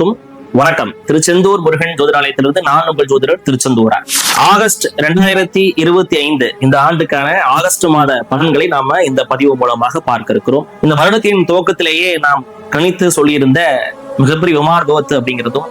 அனைவருக்கும் வணக்கம். திருச்செந்தூர் முருகன் ஜோதிடாலயத்திலிருந்து நான் உங்கள் ஜோதிடர் திருச்செந்தூரா. ஆகஸ்ட் 2025 இந்த ஆண்டுக்கான ஆகஸ்ட் மாத பலன்களை நாம இந்த பதிவு மூலமாக பார்க்க இருக்கிறோம். இந்த வருடத்தின் துவக்கத்திலேயே நாம் கணித்து சொல்லியிருந்த மிகப்பெரிய விமான விபத்து அப்படிங்கிறதும்,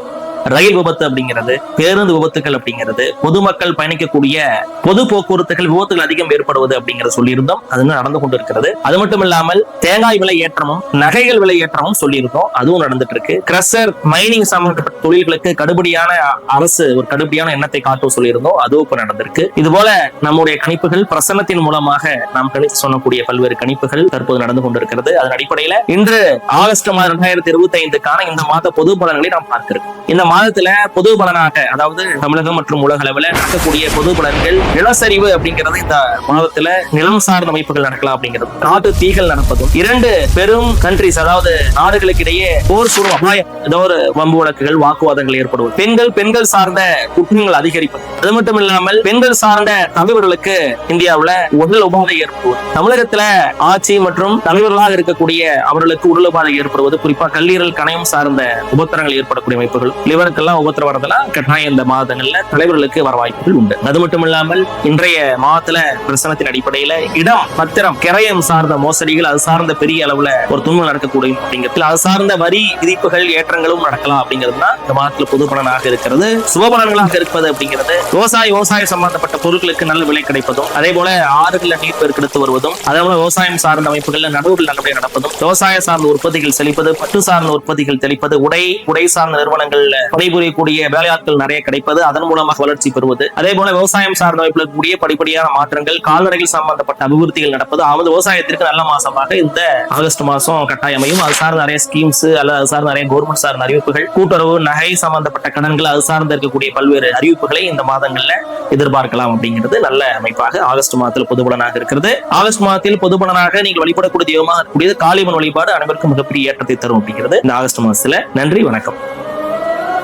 ரயில் விபத்து அப்படிங்கிறது, பேருந்து விபத்துகள் அப்படிங்கிறது, பொதுமக்கள் பயணிக்கக்கூடிய பொது போக்குவரத்துகள் விபத்துகள் அதிகம் ஏற்படுவது அப்படிங்கிறத சொல்லியிருந்தோம். அது நடந்து கொண்டிருக்கிறது. அது மட்டும் இல்லாமல் தேங்காய் விலை ஏற்றமும் நகைகள் விலை ஏற்றமும் சொல்லியிருந்தோம். அதுவும் நடந்துட்டு இருக்கு. கிரஷர் மைனிங் சம்பந்தப்பட்ட தொழில்களுக்கு கடுபடியான அரசு ஒரு கடுபடியான எண்ணத்தை காட்டும் சொல்லியிருந்தோம். அதுவும் இப்ப நடந்திருக்கு. இது போல நம்முடைய கணிப்புகள் பிரசன்னத்தின் மூலமாக நாம் கணித்து சொல்லக்கூடிய பல்வேறு கணிப்புகள் தற்போது நடந்து கொண்டிருக்கிறது. அதன் அடிப்படையில இன்று ஆகஸ்ட் மாதம் 2025க்கான இந்த மாத பொது பலன்களை நாம் பார்க்கிறோம். இந்த மாதத்துல பொது பலனாக, அதாவது தமிழகம் மற்றும் உலக அளவில் நடக்கக்கூடிய பொது பலன்கள், நிலச்சரிவு அப்படிங்கிறது இந்த மாதத்துல நிலம் சார்ந்த அமைப்புகள் நடக்கலாம் அப்படிங்கிறது, நாட்டு தீகள் நடப்பதும், இரண்டு பெரும் கண்ட்ரிஸ் அதாவது நாடுகளுக்கு இடையே போர் சூடும் அபாயம், ஏதோ ஒரு வம்பு வழக்குகள் வாக்குவாதங்கள் ஏற்படுவது, பெண்கள் சார்ந்த குற்றங்கள் அதிகரிப்பது, அது மட்டும் இல்லாமல் பெண்கள் சார்ந்த தலைவர்களுக்கு இந்தியாவுல உடல் உபாதை ஏற்படுவது, தமிழகத்துல ஆட்சி மற்றும் தலைவர்களாக இருக்கக்கூடிய அவர்களுக்கு உடல் உபாதை ஏற்படுவது, குறிப்பா கல்லீரல் கணையம் சார்ந்த உபத்திரங்கள் ஏற்படக்கூடிய அமைப்புகள், லிவருக்கெல்லாம் உபத்திரம் வரதெல்லாம் கட்டாயம் இந்த மாதங்கள்ல தலைவர்களுக்கு வர வாய்ப்புகள் உண்டு. அது மட்டும் இல்லாமல் இன்றைய மாதத்துல பிரசனத்தின் அடிப்படையில இடம், பத்திரம், கிரயம் சார்ந்த மோசடிகள், அது சார்ந்த பெரிய அளவுல ஒரு துன்பம் நடக்கக்கூடிய அப்படிங்கிறது, அது சார்ந்த வரி விதிப்புகள் ஏற்றங்களும் நடக்கலாம் அப்படிங்கிறது தான் இந்த மாதத்துல பொது பலனாக இருக்கிறது. சுபபலன்களாக இருப்பது அப்படிங்கிறது விவசாய சம்பந்தப்பட்ட பொருட்களுக்கு நல்ல விலை கிடைப்பதும், அதே போல ஆறுகள்ல நீர் பெருக்கெடுத்து வருவதும், அதே போல விவசாயம் சார்ந்த அமைப்புகள்ல நடவுகள் நல்லபடியாக நடப்பதும், விவசாய சார்ந்த உற்பத்திகள் செழிப்பது, பட்டு சார்ந்த உற்பத்திகள் தெளிப்பது, உடை சார்ந்த நிறுவனங்கள்ல பணிபுரியக்கூடிய வேலையாட்கள் நிறைய கிடைப்பது, அதன் மூலமாக வளர்ச்சி பெறுவது, அதே போல விவசாயம் சார்ந்த அமைப்புல கூடிய படிப்படியான மாற்றங்கள், கால்நடைகள் சம்பந்தப்பட்ட அபிவிருத்திகள் நடப்பது, அதாவது விவசாயத்திற்கு நல்ல மாசமாக இந்த ஆகஸ்ட் மாசம் கட்டாயமையும். அது சார்ந்த நிறைய ஸ்கீம்ஸ் அல்லது அது சார்ந்த நிறைய கவர்மெண்ட் சார்ந்த அறிவிப்புகள், கூட்டுறவு, நகை சம்பந்தப்பட்ட கடன்கள், அது சார்ந்து இருக்கக்கூடிய பல்வேறு அறிவிப்புகளை இந்த மாதங்கள்ல எதிர்பார்க்கலாம் அப்படிங்கிறது நல்ல அமைப்பாக ஆகஸ்ட் மாதத்தில் பொதுபலனாக இருக்கிறது. ஆகஸ்ட் மாதத்தில் பொதுபலனாக நீங்கள் வழிபடக்கூடிய தெய்வமாக இருக்கக்கூடியது காளியம்மன் வழிபாடு அனைவருக்கும் மிகப்பெரிய ஏற்றத்தை தரும் அப்படிங்கிறது இந்த ஆகஸ்ட் மாதத்துல. நன்றி, வணக்கம்.